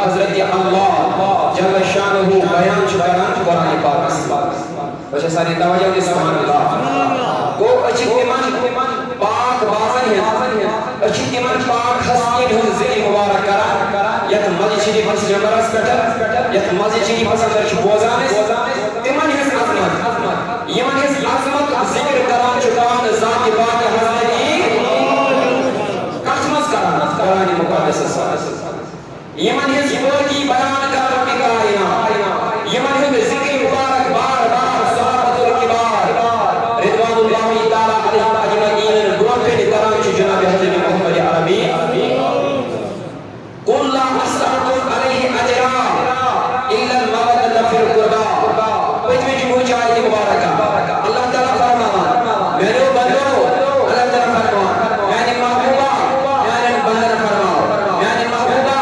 حضرت اللہ جل شانہ بیان چکران قرآن پاک بچے ساری توجہ دی سبحان اللہ گو اچھی تیمان پاک بازن ہے اچھی تیمان پاک حسین ہن ذکر مبارک کران یت مزی چیزی پس جمرس کٹر یت مزی چیزی پس اندر چھ بوزانس تیمان ہے عظمت یمن ہے عظمت ذکر کران چکان ذات پاک حضرت کسمس کران قرآن مقدس یمن ہے زبردی بیان کران کی کائنات یمن ہے ذکر مبارک بار بار صحابت الکبار رضوان اللہ تعالی علیہم اجمعین برفن کران چھ جناب حضرت محمد عربی قل لا اسألكم علیہ اجرا الا المودۃ فی القربى پچھویں جو چاہیے مبارکہ اللہ تعالی فرماتا میرے بندو اللہ تعالی فرماتا یعنی محبوبہ یعنی بندر فرماؤ یعنی محبوبہ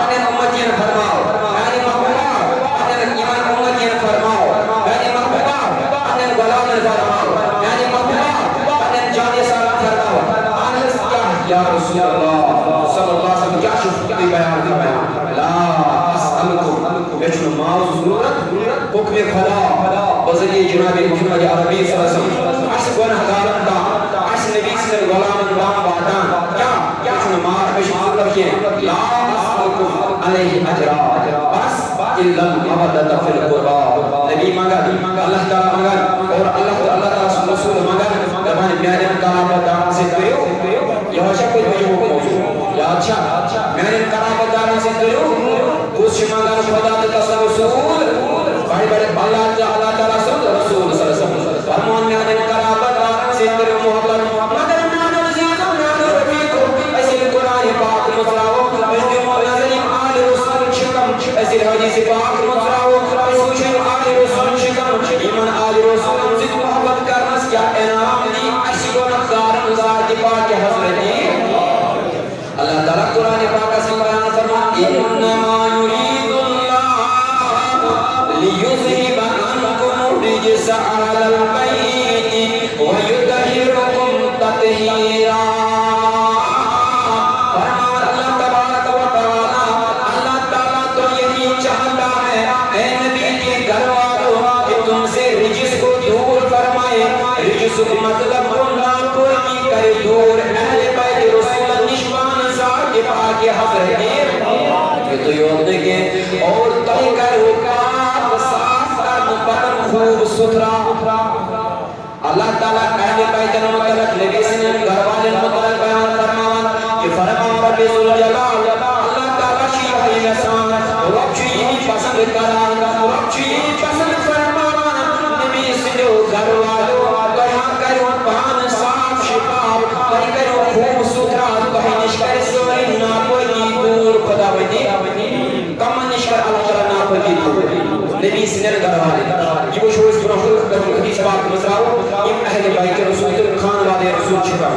یعنی امتین فرماؤ یعنی محبوبہ یعنی ایمان امتین فرماؤ یعنی محبوبہ یعنی غلام فرماؤ یعنی محبوبہ یعنی جان سارا فرماؤ انس یا رسول اللہ صلی اللہ علیہ وسلم کیا شفتی بیان لا اسألکم بیچن معاذ ضرورت حکم خدا بذریعہ جناب محمد عربی صلی اللہ علیہ وسلم اس گناہگارن دا اس نبی سے غلامن دا باتان کیا بیچن مار بیچن مطلب کیا لا اسألکم علیہ اجرا بس الا المودۃ فی القربى نبی مگر اللہ تعالی مگر اور اللہ تعالی رسول مگر دبان میرے قرابت داروں سے کریو یہ شک کوئی بجو موضوع یا اچھا میرے قرابت داروں سے کریو کچھ مگر خدا کا رسول بڑے بڑے اللہ تعالی رسول صلی اللہ علیہ وسلم فرمان میرے قرابت داروں سے کریو محبت مگر نانو زیادہ نانو رفیق ایسے قرآن پاک مطراو ایسے نظریم آل رسول شکم ایسے حدیث پاک مطراو ایسے آل رسول شکم ایمان آل رسول سے محبت کرنا کیا انعام دی ایسی گناہگار ذات پاک حضرت اللہ تعالی قرآن پاک سے بیان فرماتا انما یرید اللہ لیذہب عنکم الرجس اہل البیت ویطہرکم تطہیرا فرمان اللہ تبارک و تعالی اللہ تعالی تو یہی چاہتا ہے اے نبی کے گھر والوں کہ تم سے رجس کو دور فرمائے رجس کو مطلب گناہ کو کی کرے دور اہل بیت رسول نشان ذات پاک حضرت یہ تو یاد دیکھیں اور تہی کر پاک صاف کر بدن خوب ستھرا اللہ تعالیٰ اہل بیت المطلق نبی سے گھر والے مطلق بیان فرمان کہ فرمان رب ذوالجلال اللہ تعالیٰ شیعہ نسان رب چیئی پسند کران رب چیئی پسند فرمان نبی سے گھر والوں کہاں کرو پان صاف شفاف کہیں کرو خوب ستھرا کہیں نشکر سوئی ناپوئی دور خدا بدی کم نشکر اللہ تعالیٰ ناپوئی دور نبی سے گھر والے یہ وہ شوز برحمت کرو حدیث پاک مزراو ام اہل بیت رسول خان والے رسول چھکا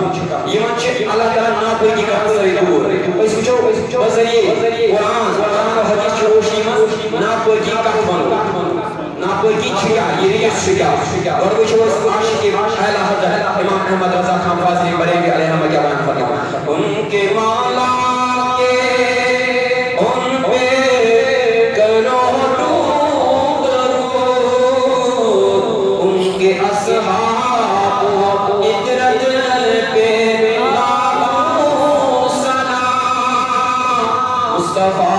یہ منچ اللہ تعالیٰ ناپوئی کی کم سوئی دور اس کچھو بذریعے قرآن و حدیث روشنی من ناپوئی کی کم بنو ناپوئی کی چھکا یہ ریس چھکا اور وہ شوز عاشق اہل حضرت امام احمد رضا خان فاضلی بریلی علیہ ہم کیا بیان فرما ان کے مولا کے ان پہ کرو درود ان کے اصحاب اطرت پہ لاکھوں سلام مصطفیٰ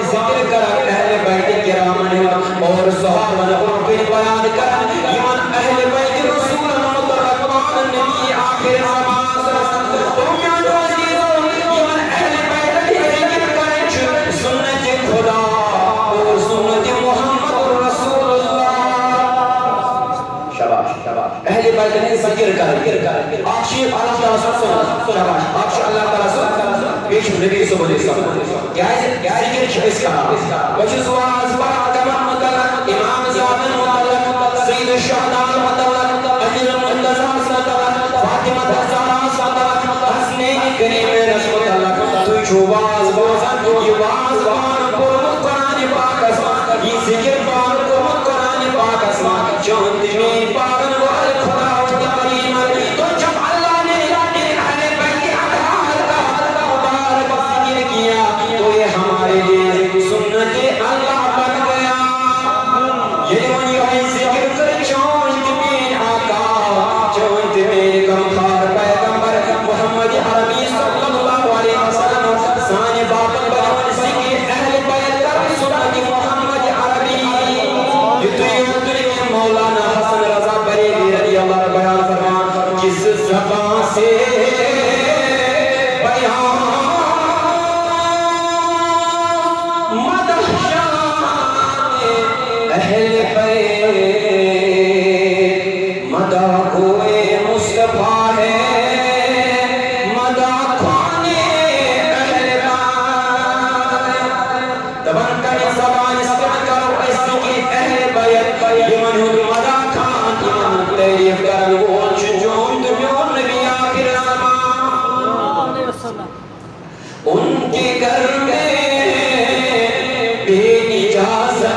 ذکر کر اہل بیت کرام آخشی اللہ تعالیٰ سنت شباش آخشی اللہ تعالیٰ پیش نبی صلی اللہ علیہ وسلم ذکر شخص کا وچس واز بات کمن مطلق امام زیادن مطلق سید الشہدان مطلق امیر المنتظر مطلق فاطمہ تزارہ مطلق حسنین کریم رسول اللہ تو چوباز بوزن یہ واز بان پرمت قرآن پاک اسمان یہ ذکر بان پرمت قرآن پاک اسمان چونت میں پاکن وال خدا تعلیم تو جب اللہ نے اہل بیت اطہار کا مبارک ذکر کیا تو یہ ہمارے لیے سنت اللہ بن گیا یہ وہی ذکر کر چونت میں آقا چونت میں کمخار پیغمبر محمد عربی صلی اللہ علیہ وسلم سانے باطن بیان ذکر اہل بیت کا سنت محمد عربی یہ مولانا حسن رضا بریلی رضی اللہ بیان فرمان جس زبان سے بیان مدح شان اہل بیت مدح کوئے مصطفیٰ ہے مدح کھانے اہل بیت دبن کریں زبان استعمال کرو ایسی کی اہل بیت یمن ہوں مدح کھان یمن تعریف کرن بول چنجون دمیون نبی آخر زمان ان کے گھر میں بے اجازت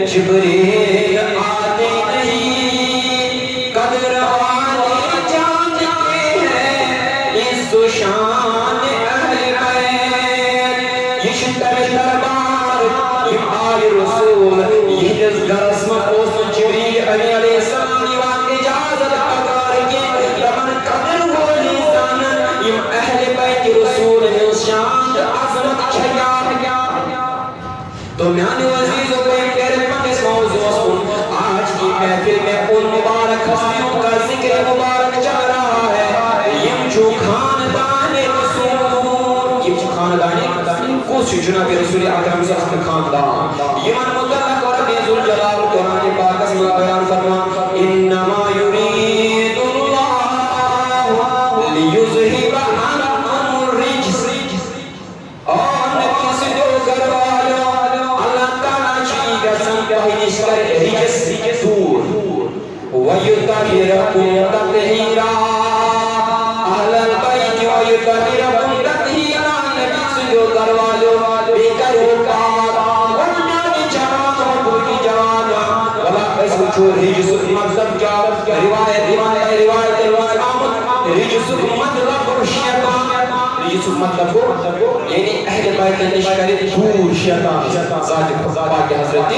جبریل آتے نہیں قدر والے جانتے ہیں عز و شان اہل بیت یہ شتر دربار یہ آل رسول یہ دزگر اسمہ اوسط جبریل علیہ السلام دیوان اجازت اگر کے لمن قدر والی زانن یہ اہل بیت رسول شان عظمت چھیا تو میانے عزیز و پیارے پاکس موضوع سن آج کی محفل میں ان مبارک ہستیوں کا ذکر مبارک چل رہا ہے یم جو خاندان رسول یم جو خاندان کچھ جناب رسول اکرم صلی اللہ علیہ وسلم خاندان یمن مطلق اور رب ذوالجلال قرآن پاک میں بیان فرمان انما یرید اللہ لیذہب عنکم الرجس اور نبی سے جو گروالو اللہ تعالیٰ چیگا سنپہنش کر رجس دور وَيُطَهِرَكُمْ تَطْهِيرًا اہل البیت وَيُطَهِرَكُمْ تَطْهِيرًا نبی سے جو گروالو بے کرو پاک ورنانی جوان اور بھوٹی جوان ولا ایسو چھو رجس مطلب کیا روایت آمد رجس مطلب شیطان رجس مطلب یعنی اہل بیت نشکر دور شیطان ذات پاک حضرت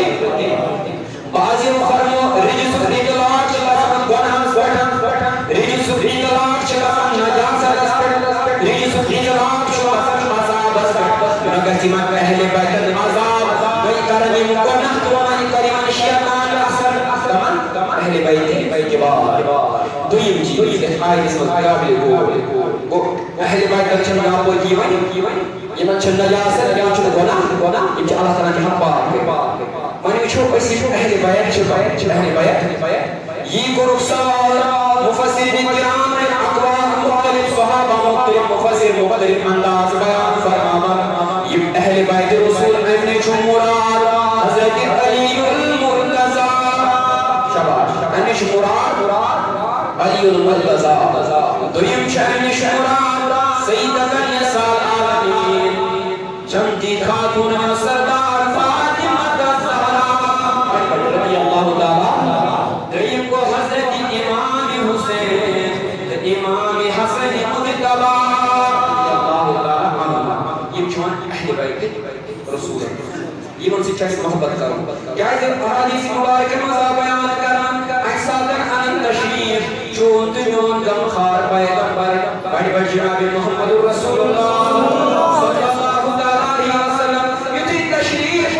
بعضی فرمو رجس ریدلاٹ چلاسن گناہ سوٹن رجس ریدلاٹ چلاسن نجاست اسپٹ رجس ریدلاٹ چلاسن عذاب اسپٹ نگسی من اہل بیت عذاب وی کرنی مکنہ توانی کریمان شیطان اثر اہل بیت جواب دویم چیز آئی اس وقت قابل گو اہل بیت چن گاپو کیوان یمن چن نجاست یمن چن گناہ یم چھ اللہ تعالیٰ کی حق پاک مانی چھو اسی اہل بیت یہ کو رخصال مفسرین کرام نے اقوال مختلف صحابہ مختلف مفسر مختلف انداز بیان فرماما یہ اہل بیت رسول ابن چھو مراد حضرت علی المرتضی شباش ابن چھو مراد علی المرتضی دویم شہن چھو مراد سیدت النساء العالمین چمتی خاتون سردار فاطمہ رضی اللہ تعالیٰ دریم کو حضرت امام حسین امام حسن مجتبی رضی اللہ تعالیٰ عنہ یہ چون اہل بیت رسول یہ من سے چاہیے محبت کروں کیا ہے احادیث مبارک مزا بیان کرن اکسادن ان تشریف چون تنون گم خار پیغمبر بڑی بڑی جناب محمد رسول اللہ صلی اللہ تعالیٰ علیہ وسلم یتی تشریف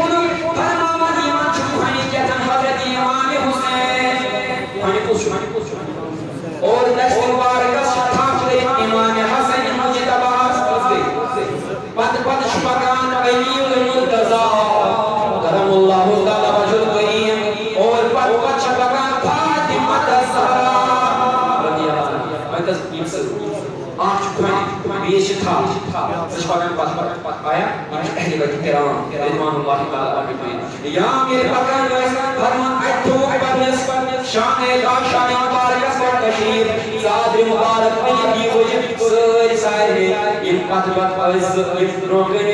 اور نشت مبارکہ تھاک لے امام حسن مجتبی پت شمکان علی المرتضی کرم اللہ تعالی وجہ کریم اور پت شمکان فاطمہ الزہرا رضی اللہ تھا سشپاگن پت آیا اہل بیت کرام رضوان اللہ تعالی علیہم یا میرے پکان فرمان اتھو پرنس شان شان مبارک پر تشریف صادر مبارک کی وجہ ساری ان پت پت اس روکن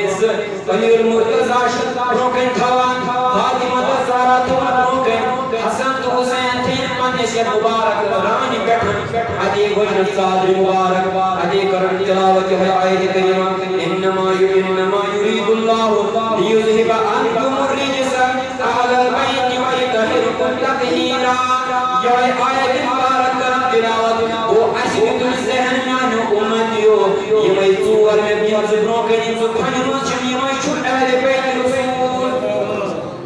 علی المرتضی روکن تھوان فاطمہ زہرا تھوان روکن حسن تو حسین تھے پنس یہ مبارک رانی بیٹھن ادی وجہ صادر مبارک ادی کرن تلاوت ہے آیت کریمہ انما یرید اللہ لیذهب عنکم الرجس اہل البیت ویطہرکم تطہیرا یہ آیت مبارک کرن تلاوت وہ اشد الذہن میانو امتیو یہ میں ژور میں بیاز برونکن ژو کھنن چھ یہ چھٹ اہل بیت رسول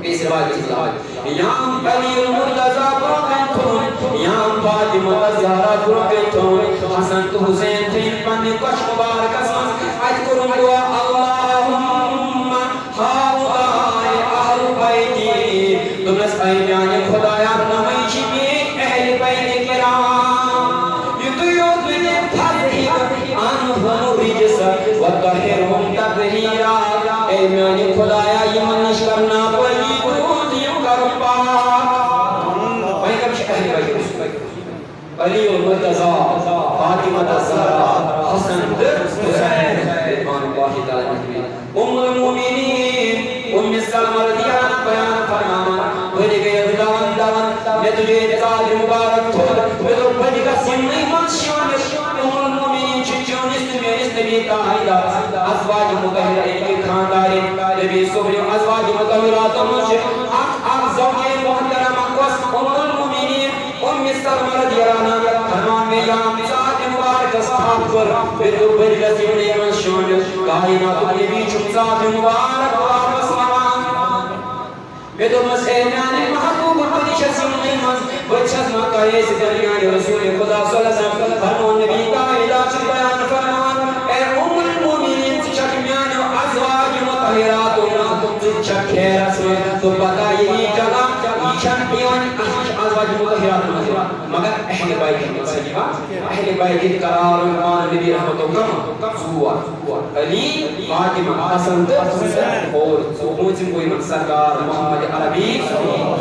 اس روایت یام علی المرتضی برونکن تھون یام فاطمہ زہرا برونکن تھون حسن تو حسین تھے پن کش مبارک اسمس اج کرن دعا اللہم ہاؤلائی اہل بیتی تمس اے میانے خدایا نمیش میں اہل بیت کرام یتیوت میں تھرہیب عنہم الرجس وطہرہم تطہیرا اے میانے خدایا یہ منش کرنا پڑی بود یم کر پاک بھائی کبش اہل بیت علی المرتضی فاطمہ الزہرا حسن حسین رضوان اللہ تعالی علیہم المومنین سلمہ رضی اللہ عنہ بیان فرمانا بڑی گئی دعوان میں تجھے صادر مبارک تھو میں تو بڑی کا سنی منشیان المومنین چچونست میں اس نبی تاہیدہ ازواج مطہرہ ایک خاندار نبی صبر ازواج مطہرات منشی آپ زوجے محترمہ قسم المومنین سلمہ رضی اللہ عنہ فرمان میں یام صادر مبارک استحاب کر میں تو بڑی کا سنی منشیان کائنات نبی چم صادر مبارک واپس ممان میں تو مسئلہ محبوب قدش سنی مز بچت مکہ سے دنیا رسول خدا صلی اللہ علیہ وسلم فرمان نبی کا علاج بیان فرمان اے ام المومنین شک میان ازواج مطہرات شک خیر اسے تو پتہ یہی جگہ ایشان بیان ازواج مطہرات مگر اہل بیت سلیمہ اہل بیت قرار ایمان نبی رحمت اللہ زوار علی فاطمہ حسن حسین اور موجم کوئی من سرکار محمد عربی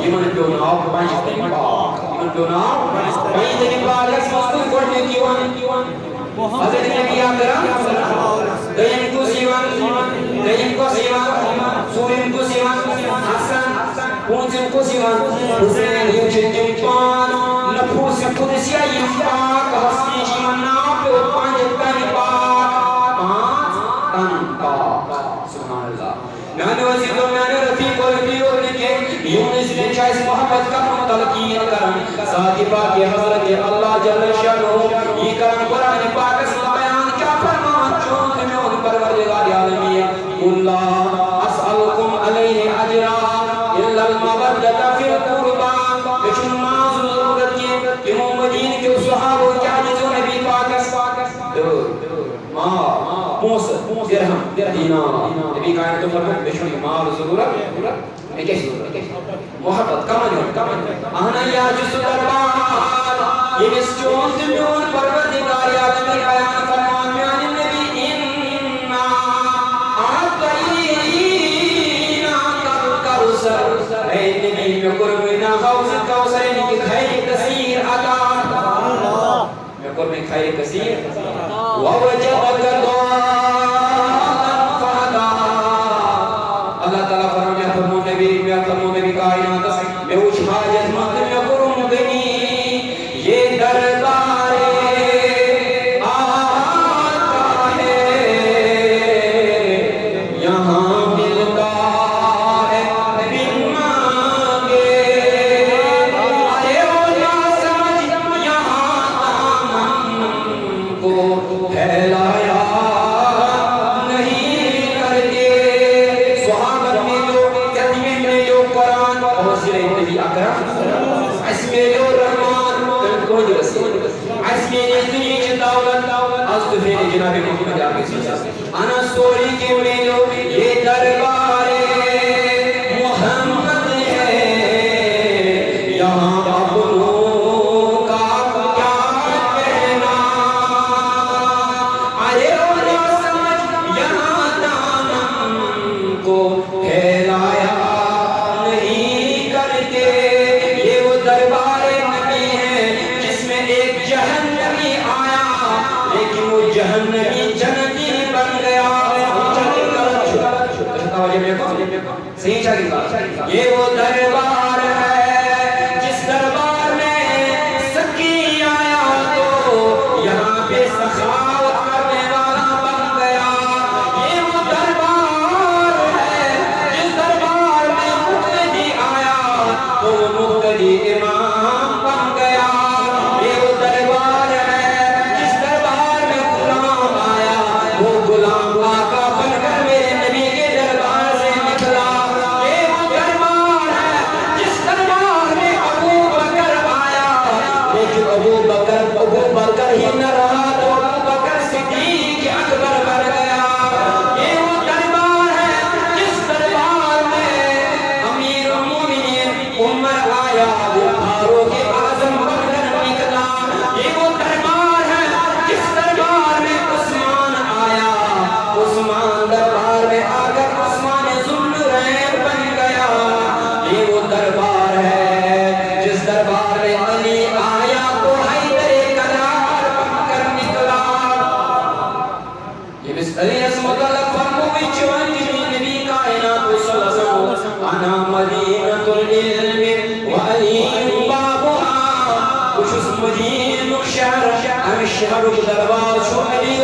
یمن پیو ناو پانچ پاک یمن پیو ناو پانچ پاک اس مستر کرنے کیوان حضرت نبی اکرم دیم کو سیوان سوریم کو سیوان حسن پونچم کو سیوان حسین یوچن پان نفوس قدسیہ یم پاک حسنی جیون ناپ پانچ تن پاک سبحان اللہ میانے وزید و میانے رفیق و رفیق اور لکھے یونس نے چاہیس محبت کا متلقین کرن ساتھی پاک حضرت اللہ جل شانہ یہ کرن قرآن پاک اس بیان کیا فرمان چون میں ان پروردگار عالمین اللہ اسألکم علیہ اجرا الا المودۃ فی القربى بچن ماز ضرورت کہ محمدین کے صحابہ کیا جو نبی پاک اس موسیٰ درہم دینار نبی کائن تو فرمائے بشن مال ضرورت ایک ایسی ضرورت محبت کمن آنا یا جس دربار یہ اس چون دمیون پروردگار عالمی بیان فرمان میان نبی اننا آتینا کالکوثر اے نبی میں قربنا حوض کوثر کی خیر کثیر عطا میں قرب خیر کثیر ووجبت دعا فہدا اللہ تعالیٰ فرمایا فرمو نبی میں فرمو نبی کائنات میں اچھ حاجت مند میں کروں گنی یہ دربار آتا ہے یہاں ملتا ہے بن مانگے ارے وہ نہ سمجھ یہاں دامن کو پھیلایا نہیں کرتے صحابت میں جو یتیمیں میں جو قرآن حوصلہ نبی اکرم اس میں جو رحمان کوئی رسول اس میں نے دنیا کی دولت از تو پھر جناب محمد آقی صلی اللہ علیہ وسلم انا سوری کے میں جو یہ دربار محمد ہے یہاں اپنوں کا کیا کہنا ارے وہ نہ یہ وہ دربار ہے جس دربار میں سکی آیا تو یہاں پہ سخاوت کرنے والا بن گیا یہ وہ دربار ہے جس دربار میں مقتدی آیا تو مقتدی امام بن گیا یہ وہ دربار ہے جس دربار میں غلام آیا وہ غلام آقا بن کر میرے نبی کے دربار سے نکلا یہ وہ دربار ہے جس دربار میں ابو بکر آیا لیکن ابو بکر ہی نہ رہا تو ابو بکر صدیق اکبر بن گیا یہ وہ دربار ہے جس دربار میں امیر المومنین عمر آیا وہ فاروق اعظم بن کر نکلا یہ وہ دربار ہے جس دربار میں عثمان آیا عثمان دربار میں آ کر عثمان ذوالنورین بن گیا یہ وہ دربار ہے جس دربار میں علی آیا تو حیدر کرار بن کر نکلا یہ بس علی عظمت اللہ فرمو بچوان کی نبی کائنات صلی اللہ علیہ وسلم انا مدینۃ العلم وعلی بابها کچھ اس مدین شہر ہم شہر دربار شو علی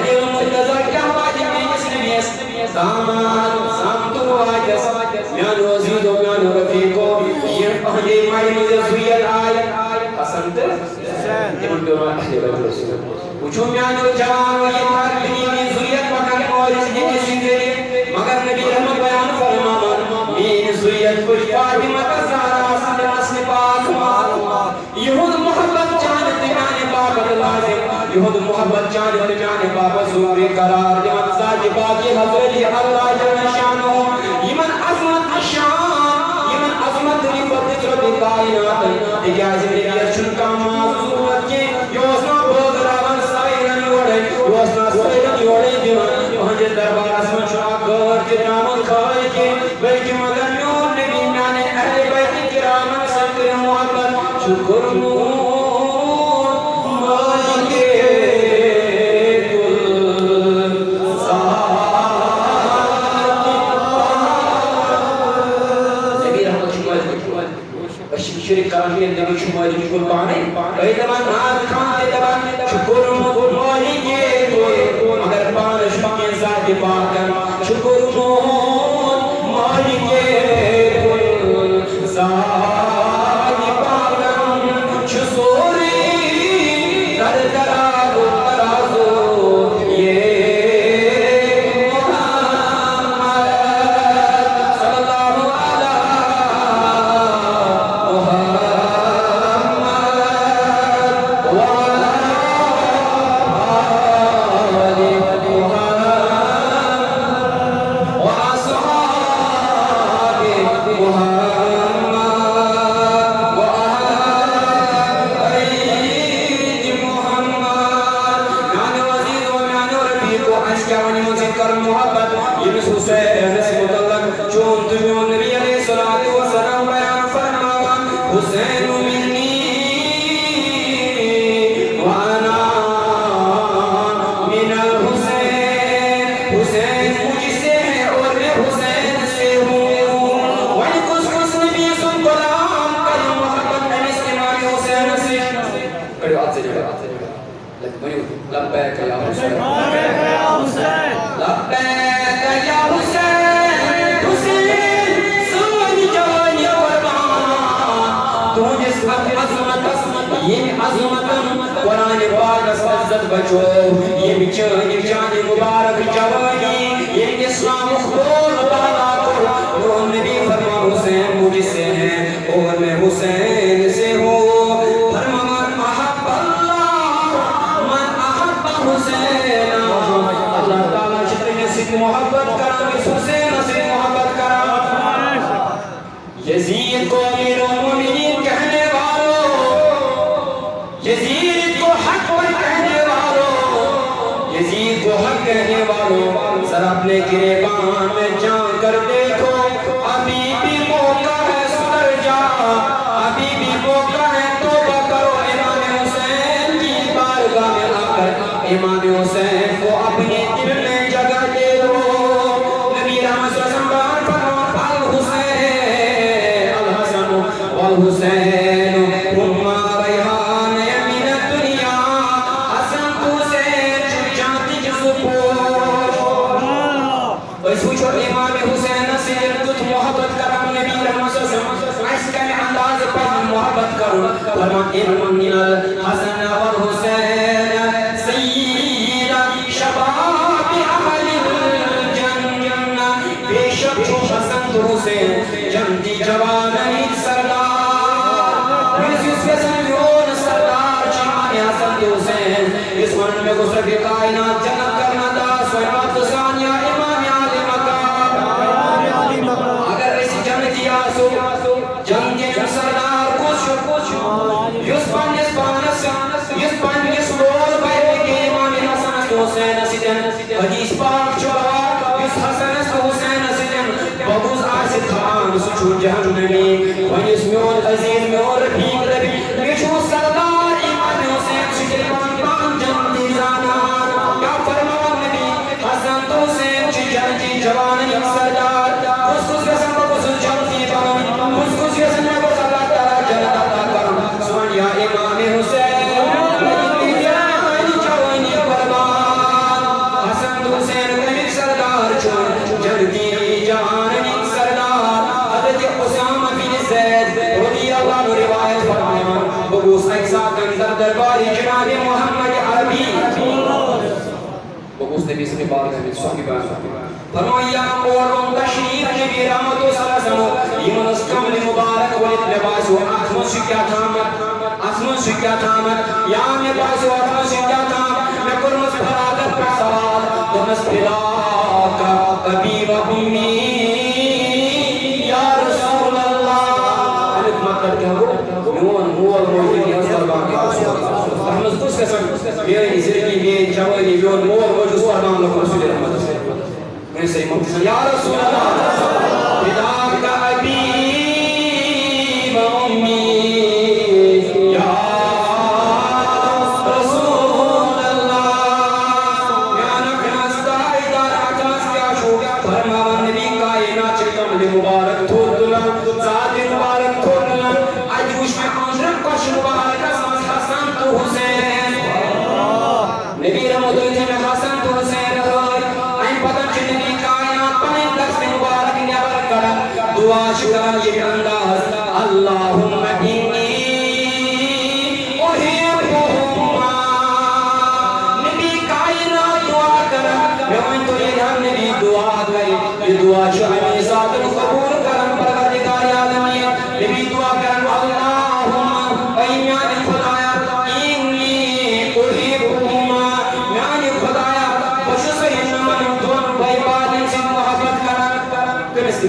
المرتضی کیا واجب ہے اس نبی سامان سامتو آجس میانو عزیزو میانو رفیقو یہ پہلے مائی مجھے زویت آئی حسن تر ایمان پیرو اہل بیت رسول پوچھو میانو جوانو یہ تھار بنی میں زویت مکن اور اس نے کسی دے مگر نبی رحمت بیان فرمان مین زویت کچھ فاطمہ کا زہرا صلی مسل پاک یہود محبت جانتے میانے بابت لازم یہود محبت جانتے میانے بابت زوری قرار یمن ذات باقی حضرت اللہ جل شانو یمن عظمت شان یمن عظمت رفت رب کائنات اجازت نبیت چنکا معذورت کے یوسنا بودراون سائرن یوڑے یوسنا سائرن یوڑے دیوان وہنجے دربار اسمن شاہ گر کے نامت خواہی کے بلکہ مگر نور نبی میانے اہل بیت کرامن سکر محبت شکر نور شرک کرنے اندر شمالی کی قربانی کئی دبان ناز کھانتے دبان شکر مولی کے مگر پانش کے ذات پاکن شکر مولی کے ذات پاکن شسوری در درازو درازو یہ لبیک یا حسین لبیک یا حسین حسین سونی جوانی قربان تو جس وقت عظمت یہ عظمت قرآن پاک عزت بچو یہ بچانی جانی مبارک جوانی یہ اسلام خبول بالا کو وہ نبی فرما حسین مجھ سے ہیں اور میں حسین سے ہوں محبت کرا حسین سے محبت کرا یزید کو امیر المومنین کہنے والوں یزید کو حق پر کہنے والوں یزید کو حق کہنے والوں سر اپنے گریبان میں جان کر دیکھو ابھی بھی موقع ہے سدھر جا ابھی بھی موقع ہے توبہ کرو امام حسین کی بارگاہ میں آ کر امام حسین کو اپنے دل میں جگہ دے دو نبی رحمت صلی اللہ علیہ وسلم والحسين هما ريحان من الدنيا حسن حسين جاتی جزبوش اس وچو امام حسین نصیر تت محبت کرم نبی رحمت صلی اللہ علیہ وسلم اس کا انداز پر محبت کرو فرمان ان من الحسن والحسین سید شباب اہل الجنہ بے شک حسن تو حسین جنتی جوانی سردار یوسف کے سنجون سردار چیمان حسن تو حسین اس من میں گزر کے کائنات جنت کرنا دا سویمات ثانیہ امام علی مقام اگر ایسی جنتی آسو جنتی سردار کچھ یوسفان یسپان یسلور بائے کے امام حسن تو حسین سیدن حدیث پاک چورا یس حسن تو حسین سیدن بغوز آسد خان سچو جہنمی ونیس میون عزیز میون رفیق ربی میشو سردار امام حسین سیدن پان جنتی زانان یا فرمان نبی حسن تو حسین چی جنتی جوانی سردار کس کسن کو کس جنتی بان کس کسن کو اللہ تعالی جنت عطا کرم سبحان یا امام حسین جوانی قربان حسن تو حسین کمی سردار چون جنتی جاننی سردار حضرت اسامہ بن زید رضی اللہ عنہ روایت فرمان بغوث اقصا اندر درباری جناب محمد عربی بغوث نبی صلی اللہ علیہ وسلم صحبی بان فرمایا قولون تشریف نبی رحمت صلی اللہ علیہ وسلم یمنس کمل مبارک ولد لباسو اخمن سکیا تھامت یا میں باسو اخمن سکیا تھام میں کرمس فرادت پر سوال دمس فلاک ابی و امی یا رسول اللہ علق مطلب کیا ہو میون مول موجود یا سربان کے احمد کس قسم میری زرگی میں جوانی میون مول موجود سربان لکھ رسول رحمت میں سے مقصد یا رسول اللہ فلاک ابی و امی مبارک تھوڑنا ذات مبارک تھوڑنا آجوش میں آنجرم کش مبارک اسمس حسن تو حسین نبی رحمت اللہ میں حسن تو حسین ہوئی این پتن چھ نبی کائنات پنین دست مبارک نیابر کرا دعا شکران یہ انداز اللہم انی احبہما نبی کائنات دعا کرا میں تو یہ ہم نبی دعا کرے یہ دعا شہمی ذات قبول کرن پروردگار عالمین نبی دعا کرن اللہم ایمان خدایا انی احبہما یعنی خدایا خوش سہن من دون بھائی بادن سے محبت کرن کمس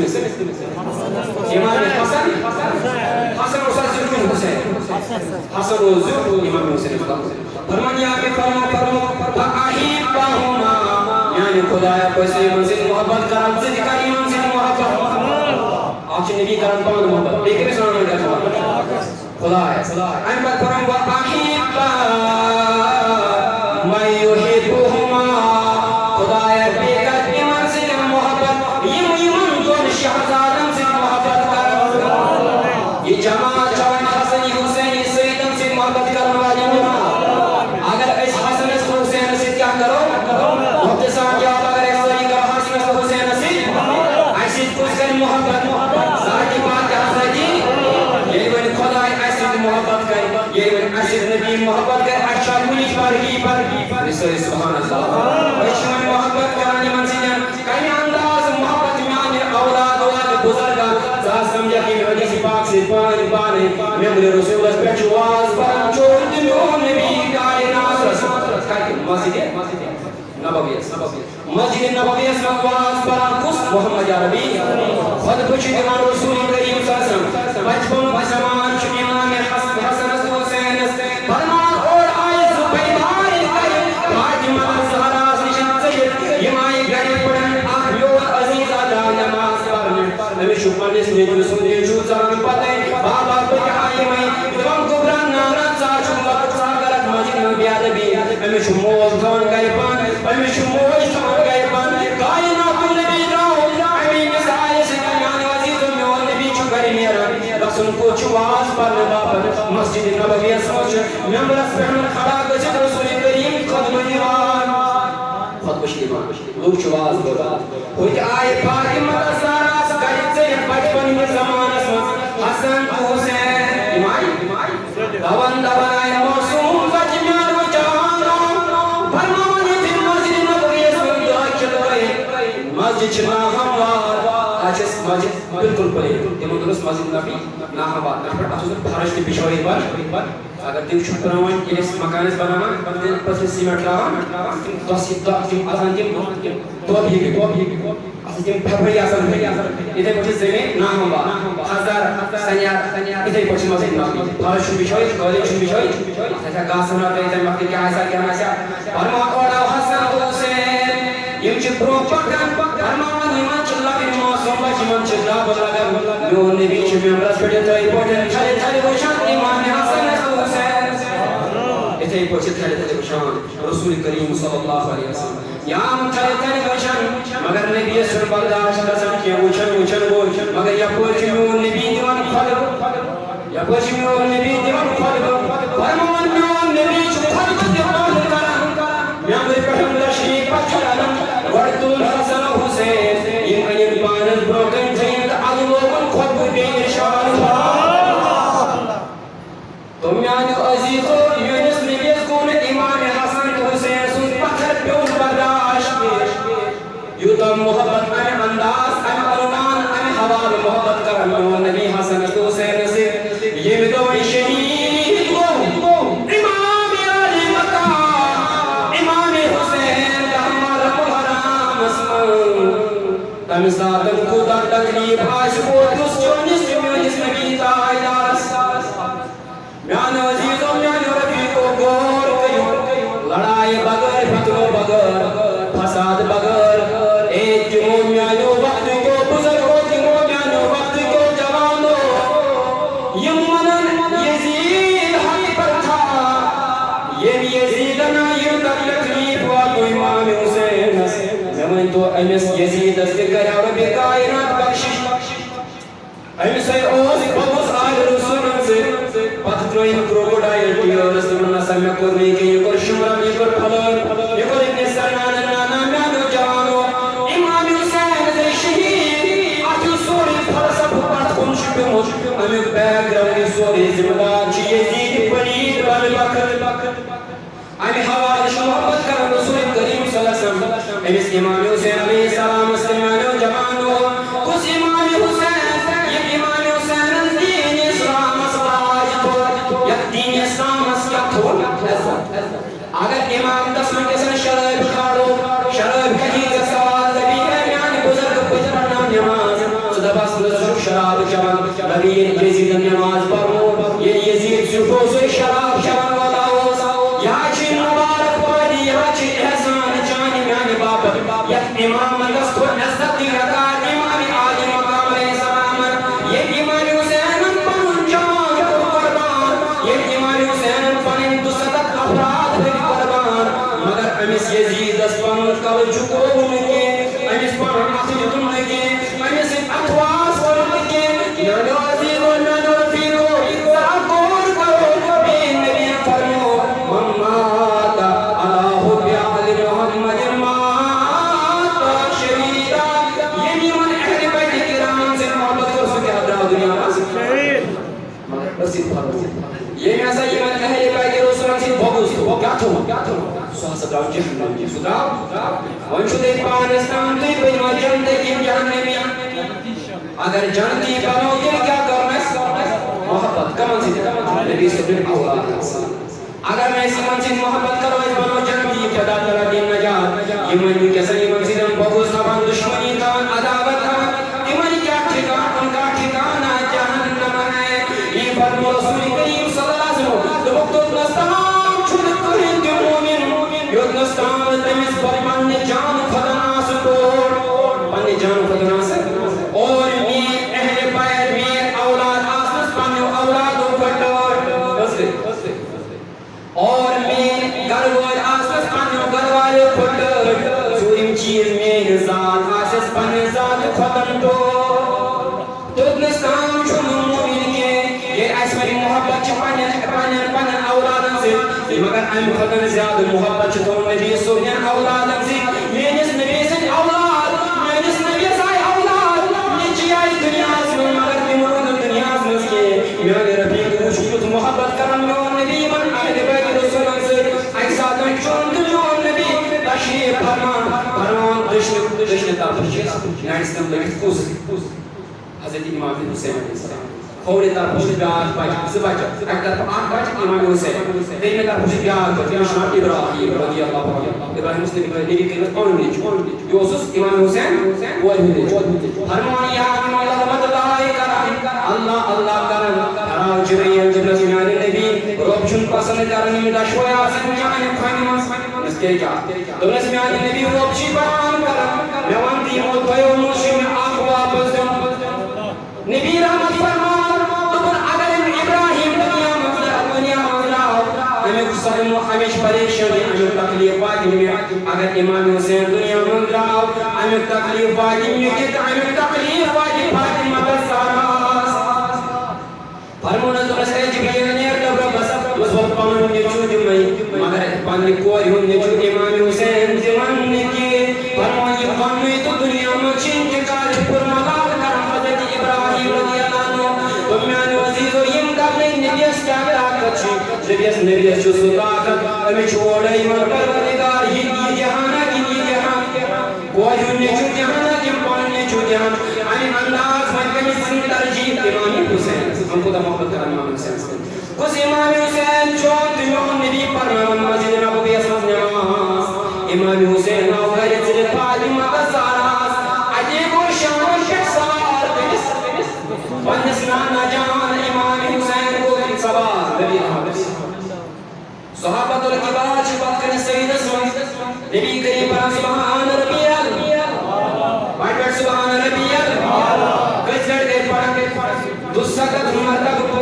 ایمان حسن حسن حسن کن حسین حسن و ذکر امام حسین فرمان یا کہ فرمو فاحبہما یعنی خدایا کوئی منزل محبت کرن سے دکھائی منزل محبت آخر نبی کرن پاند محبت دیکھے بھی سنانا کرتا خدایا احمد فرم و احبا میں یحبہما خدایا بیکت منزل محبت یمن دون شہزادن سے محبت کرن یہ جماعت جوان حسن حسین سیدن سے محبت کرن والی اگر اس حسن حسین سے کیا کرو مختصر کیا اگر اس طریقہ حسن حسین سے ایسی کچھ کر محبت ذاتی بات حضرتی یہ ون خدا ایسی محبت کر یہ ون ایسی نبی محبت کر اچھا پولیس پر رسول سبحان اللہ ایسی محبت کرانی منزلن کئی انداز محبت میانی اولاد والے بزرگا ذات سمجھا کہ حدیث پاک سے پانے میمر رسول اس پہ چواز پر چھوڑ دلوں نبی کائنات رسول مسجد نبویت مسجد نبویت میں آواز پر کس محمد عربی خود پوچھے دیوان رسول کریم صلی اللہ علیہ وسلم بچپن و زمان چھ امام حسن حسین فرمان اور آئیز پیدار کرے فاطمہ زہرا نشن سید یمائی گھر پڑھن آخیور عزیز ادا نماز پڑھن ہمیں شکر اس نے جو سنے جو زمان پتے بابا پکائی میں دوام کبران نارن ساچن وقت ساکرت مسجد میں بیادبی ہمیں شمول دھون گئے پان ہمیں شمول دھون گئے پان کائنات نبی راہو امین سائے سے کمیان عزیز میں نبی چھکر میرا گژھُن کوٚت چھُ واز پرنہٕ باپتھ مسجد نبویَس منٛز چھُ ممبرس پٮ۪ٹھ کھڑا گٔژھِتھ رسول کریم خطبہٕ دِوان خطبہٕ چھِ دِوان لوٗکھ چھِ واز بوزان ہوٚتہِ آیہِ فاطمہ زہراہَس گرِ ژٔرِتھ بچپن کِس زمانس منٛز حسن تہٕ حسین یِم آیہِ دون آیہِ موسوٗم بچہِ میٛانیو جوانو فرماوان یِتھُے مسجد نبویَس منٛز دٲخِل گٔے مسجد چھِ ناہموار آج چھِ أسۍ مسجد بالکل پٔرِتھ تِمن دوٚپُس مسجد نبی ناہموار اَتھ اوس نہٕ فرش تہِ بِچھٲیِتھ پتہٕ اگر تِم چھُ پرٛٲنۍ ییٚلہِ أسۍ مکان ٲسۍ بناوان پتہٕ ٲسۍ سیٖمنٹ ترٛاوان تِم آسان تِم دۄب ہِوۍ آسان تِم پھٮ۪پھٕڑۍ آسان یِتھَے پٲٹھۍ چھِ زٔمیٖن ناہموار حضر سنیار یِتھَے پٲٹھۍ چھِ مسجد نبی فرش چھُ بِچھٲیِتھ قٲلیٖن چھُ بِچھٲیِتھ اَتھ آسیا گاسہٕ رَٹٲیِتھ تَمہِ وقتہٕ کیٛاہ آسیا کیٛاہ ناسیا فرماوان اورٕ آو حسن تہٕ حسین یِم چھِ برٛونٛہہ پکان فرماوان یِمن چھِ لۄکٕٹۍ موسوٗم بچہِ یِمن چھِ ڈَبہٕ لگان میون نبی چھُ ممبرس پٮ۪ٹھ یِتھَے پٲٹھۍ تھلہِ تھلہِ وٕچھان اِمامِ حسن تہٕ حسین یِتھَے پٲٹھۍ چھِ تھلہِ تھلہِ وٕچھان رسول کریم صلی اللہ علیہ وسلم یام تھلہِ تھلہِ وٕچھان مگر نبیَس چھُنہٕ برداشت گژھان کینٛہہ وٕچھان گوٚو مگر یپٲرۍ چھُ میون نبی دِوان خۄطبہٕ یپٲرۍ چھُ میون نبی دِوان خۄطبہٕ فرماوان میون نبی چھُ خۄطبہٕ دِوان کران ممبرِ پٮ۪ٹھ تشریٖف پتھر انان گۄڈٕ تُل حسن حسین یِم أنِن پانس برٛونٛہہ کَنہِ تھٲیِن تہٕ اَدٕ لوگُن خۄطبہٕ بیٚیہِ اِرشاد تو میٛانیو عزیٖزو میٛٲنِس نبیَس گوٚو نہٕ اِمامِ حسن تہٕ حسین سُنٛد پتھر پیوٚن برداشت یوٗتاہ محبت امہِ انداز امہِ عنوان امہِ حوالہٕ محبت کران میون نبی حسن تہٕ حسینس سۭتۍ ییٚمہِ دۄہ وۄنۍ شہیٖد گوٚو اِمامِ علی مقام اِمامِ حسین محرمس منٛز تمہِ ساتہٕ کوٗتاہ تکلیٖف آسہِ ووتمُت چٲنِس تہٕ میٲنِس نبی تاجدارس میانیو عزیٖزو میانیو رفیٖقو غور کٔرِو لڑایہِ بغٲر فتنو بغٲر فساد بغٲر تِمو میانیو وقتٕکیو بُزرگو تِمو میانیو وقتٕکیو جوانو یِم ونن یزیٖد حق پر تھا ییٚمہِ یزیٖدن یوٗتاہ تکلیٖف واتو اِمامِ حُسینس مےٚ ؤنۍتو أمِس یزیٖدس تہِ کریو رۄبہِ کاینات بخشِش أمِسے اوس بوٚبُس آلہِ رسوٗلن سۭتۍ پتہٕ ترٛٲیِن کرٛوکوڈایل ٹیٲرٕس دوٚپُن نسا مےٚ کوٚر نہٕ یہِ کینٛہہ یہِ کوٚر شُمرن یہِ کوٚر پھلٲنۍ یہِ کوٚر ابنِ سنانن نانا میانیو جوانو اِمامِ حُسین گٔے شہیٖد اتھ یُس سورُے فلسفہٕ پتھ کُن چھُ پیوٚمُت امیُک بیک گراوُنٛڈ یہِ سورُے ذمہٕ دار چھُ یزیٖد پلیٖد بل وقت امہِ حوالہٕ چھُ محبت کران رسول کریم صلی اللہ علیہ وسلم أمِس اِمامِ حُسین علیہ السلامس تہٕ میانیو جوانو کُس اِمامِ حُسین ییٚمہِ اِمامِ حُسینن دیٖنِ اسلامس لاج تھوٚو یتھ دیٖنِ اسلامس کیٛاہ تھوٚو اگر امام دسمن گژھن شرٲبۍ کھارو شرٲبۍ کھٮ۪تھی ژےٚ سوال دپی ہے میانہِ بُزرگہٕ پٔتۍ پرناو نٮ۪ماز ژٕ دپس ژٕ چھُکھ شراب چٮ۪وان دپی ییٚلہِ یزیٖدن نٮ۪ماز پرنو ییٚلہِ یزیٖد زیُٹھو سُے شراب چٮ۪وان ولا اوس یہِ حظ چھُ مُبارک بٲدی یہِ حظ چھُ احسان چانہِ میانہِ باپتھ یتھ اِمامس تھوٚو عزت تہِ یقار اِمامِ عالی مقام علیہ السلامن ییٚلہِ اِمامِ حُسینن پنُن جان کوٚر قۄربان ییٚلہِ اِمامِ حُسینن پنٕنۍ 200 افراد کٔرۍ قۄربان مگر أمِس یزیٖدس پنُن کلہٕ جُکوو نہٕ کینٛہہ أمِس پنُن اتھٕ دیُتُن نہٕ کینٛہہ أمِس سۭتۍ اتھواس کوٚر نہٕ کینٛہہ میانیو عزیٖزو میانیو رفیٖقو ذرا غور کرو میٛٲنۍ نبیَن فرموو من مات علی حُبِّ آلِ محمد مات شہیدا ییٚمۍ یِمن اہلِ بیتِ کرامن سۭتۍ محبت کوٚر سُہ کیٛاہ درٛاو دُنیاہس مگر ٲسِتھ فرموو ییٚمۍ ہسا یِمن اہلِ بیتِ رسوٗلن سۭتۍ بغض تھوٚو کیٛاہ تھوٚو سُہ ہسا درٛاو جہنمی سُہ درٛاو وۄنۍ چھُو تۄہہِ پانس تام تُہۍ بٔنۍوا جنتی کِنہٕ جہنمی اگر جنتی بنو تیٚلہِ کیٛاہ کرُن اَسہِ محبت کمن سۭتۍ نبی صٲبنہِ اولادن سۭتۍ اگر نہٕ أسۍ یِمن سۭتۍ محبت کرو أسۍ بنو جنتی خدا تعالیٰ دِنۍ نجات یِم وٕنکیٚسن یِمن سۭتۍ بغض تھاوان دُشمنی تھاوان عداوت تھاوان تِمن کیٛاہ ٹھِکان ان کا ٹھِکانہ جہنم ہے یہِ فرموو رسول کریم صلی اللہ علیہ وسلم دوٚپُکھ توٚتنس تام چھُنہٕ کٕہٕنۍ تہِ مومِن یوٚتنس تام تٔمِس پننہِ جانہٕ کھۄتہٕ آسہٕ ٹوٹھ پننہِ جانہٕ کھۄتہٕ آسہٕ اور میٛٲنۍ اہلِ بیت میٛٲنۍ اولاد آسنس پننیو اولادو کھۄتہٕ اور میٛٲنۍ گرٕ وٲلۍ آسنس پننیو گرٕ والیو کھۄتہٕ ژوٗرِم چیٖز میٛٲنۍ ذات آسٮ۪س پننہِ ذاتہٕ کھۄتہٕ ٹوٹھ توٚتنس تام چھُنہٕ مومِن کینٛہہ پنن اولادن سے مگر ام خطن زیادہ محبت چھو نبی سنن اولادن سے میانس نبی سن اولاد میانس نبی سای اولاد نیچی آئی دنیا سے مگر تمرون دنیا سے کے میان رفیق وشکت محبت کرن میان نبی من اہل بیت رسولن سے اکسادن چون دنیان نبی تشریف فرمان دشن تاپشیس یعنی اسلام لگت خوز حضرت امام حسین علیہ السلام کھوڑے تر پوشت بیاد بچ زبچ ایک طرف آن بچ امام حسین دینے تر پوشت بیاد بچ امام ابراہیم رضی اللہ عنہ ابراہیم مسلم نبی کلمت قول نیچ یوسف امام حسین وہ نیچ فرمان یا اللہ مدلائی کرم اللہ کرم حرام جبریل جبرت میان نبی رب چون پسند کرنی دشویا سنجانی خانم اس کے کیا دونس میان نبی رب چی بیان کرم میوان دیمو دیو موشی میں آخ واپس نبی رحمت فرمان تمہر اگر ابراہیم دنیا مزراؤ ہمیں صدم و ہمیش پریشانی ہمیں تکلیف آتی میں اگر امام حسین دنیا مزراؤ ہمیں تکلیف آتی میں ہمیں تکلیف آتی فاطمہ الزہرا فرمان تمہر سے جبریل نے دبر بس اس وقت پانن نیچو جمعی مگر پانی کوئی ہوں نیچو امام حسین زمان نکی فرمان یہ خانوی تو دنیا مچین کے کاج پر ملال کرم حضرت ابراہیم رضی اللہ عنہ تو میان عزیز و یم قبل نبیس کیا طاقت چھ نبیس چھو سو طاقت ہمیں چھوڑا ایمان پروردگار یہ جہانا کی یہ جہان کوئی ہوں نیچو جہانا کی پان نیچو جہان آنی انداز من کمی سن ترجیب امام حسین ہم کو دا محبت کر امام حسین کس امام حسین چون دنیون نبی پر مسجد نبوی اسمت نماز امام حسین او غیرت سے فاطمہ الزہرا عجیب و شان شخصار پنس نانا جان امام حسین کو سوار نبی رحمت صحابت الکبار چھپت کرنے سید اسمان نبی کریم پر سبحان ربی وائٹ سبحان ربی گزر گئے پڑھا دسکت مرتب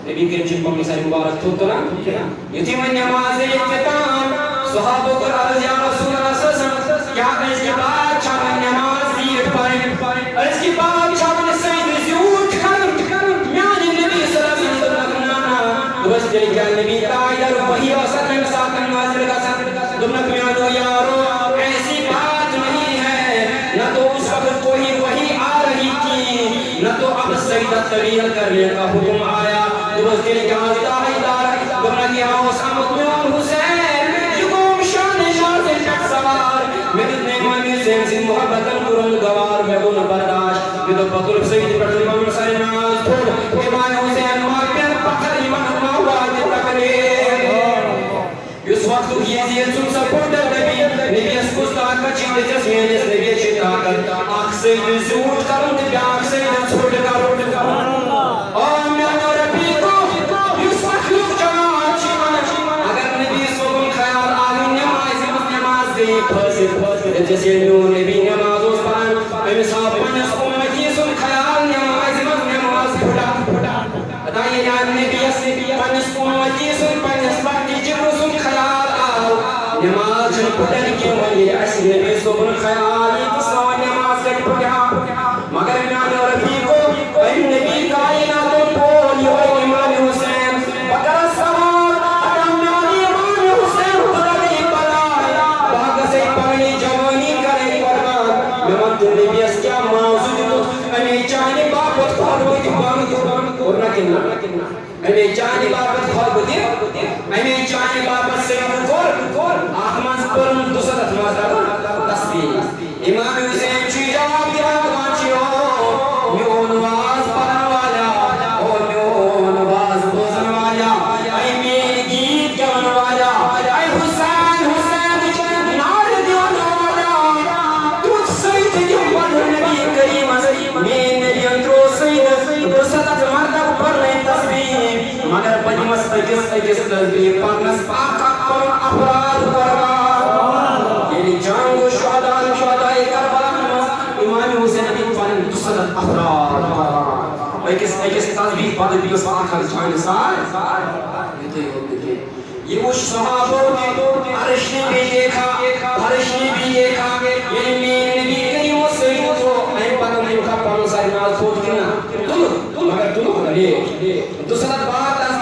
نبی کریم چھپت میں ساری مبارک تھوتا نا یتیم نماز اختتام صحابہ کو عرض یا رسول اللہ صلی اللہ علیہ وسلم کیا اس کے بعد چھاپن نماز دیئے پڑھیں اور اس کے بعد چھاپن سید زیوٹ کرن میانی نبی صلی اللہ علیہ وسلم نانا بس جلی کیا نبی تائیدر وحی وسط میں ساتن نازل کا ساتھ دمنک میانو یارو ایسی بات نہیں ہے نہ تو اس وقت کوئی وحی آ رہی تھی نہ تو اب سیدہ طویل کرنے کا حکم آیا بس جلی کیا تائیدر دمنک یہاں اس امت میان حسین محبتاً قرآن گوار میں وہ برداشت میں تو بطلب سید پر امام حسین ناز تھوڑ امام حسین مارکن پکر امام مواد تکلیر اس وقت یہ زیر سن سپورٹر نبی نبی اس کو طاقت چیز جس میں جس نبی چی طاقت آنکھ سید زور کروں نبی آنکھ سید چھوڑ کروں اور میں اور ربی کو اس مخلوق جوان چیمان اگر نبی سکن خیال آگی نماز دی پھر جیسے نور نبی نماز اس پان میں صاحب پنس امتی سن خیال نماز پھٹا اتائیے جان نبی اس پنس امتی سن پنس باقی جبر سن خیال آو نماز جن پھٹن کی ولی اس نبی سن خیال کسا نماز کٹ پھٹا مگر میان اور رفیق کو ان نبی کائنات پول یہ امام حسین بکر سوار ادم میانی امام حسین خدای بلائے باگ سے پانی جوانی کرے قربان میں من تو نبی اس کیا موضوع تو ہمیں چاہنے باپت خواب ہوئی بان اور نہ کہنا ہمیں چاہنے باپت خواب ہوئی ہمیں چاہنے باپت سے کور آخمانس پرن دوسرت ماتا تصویر امام حسین چی جواب دیا کانچی ہو میون واز پڑھن والا او میون واز بوزن والا اے میری گیت گون والا اے حسین حسین نار دیون والا تجھ سید جو بڑھ نبی کریم میں نبی انترو سید دوسرت مرتب پر رہے تصویر مگر پنجمس اجس تصویر پانس پاکا پر افراد قربان یعنی جنگ و شہدائی کربلا امام حسین ابھی پانن دوسرت افراد ایکس تصویر پانن بیس آخر جان سار یہ وہ صحابوں نے عرش نے بھی دیکھا یعنی میں نبی کریم و سید تو اے پانن کا پانن ساری نال کھوٹ دینا مگر دونوں لے دوسرت بات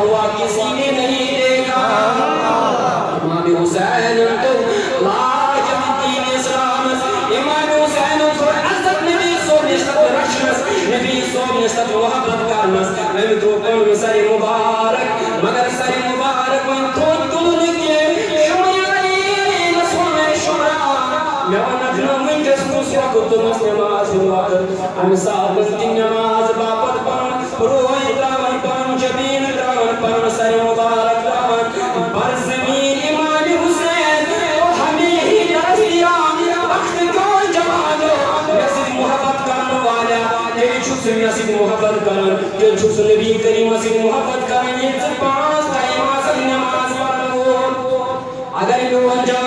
ہوا کسی نے نہیں دیکھا امام حسین تو لاجہاں دین اسلام امام حسین تو عزت نبی صوب نشتت رشمس نبی صوب نشتت محبت کرمس میں تو کن سر مبارک مگر سر مبارک من تو دون کے شمعی نسو میں شمرا میں ونکنا من جس کس وقت مس نماز وقت ہم ثابت کی نماز باپت پن روئی دراون پن جبین دراون پن سر مبارک دراون پر زمین امام حسین تو ہمیں ہی درس دیا وقت کون جوانو نصیب محبت کرن والا یہ چھس نصیب محبت کرن یہ چھس نبی کریم نصیب محبت کرن یہ پانچ ٹائم اصل نماز پڑھو اگر لو انجام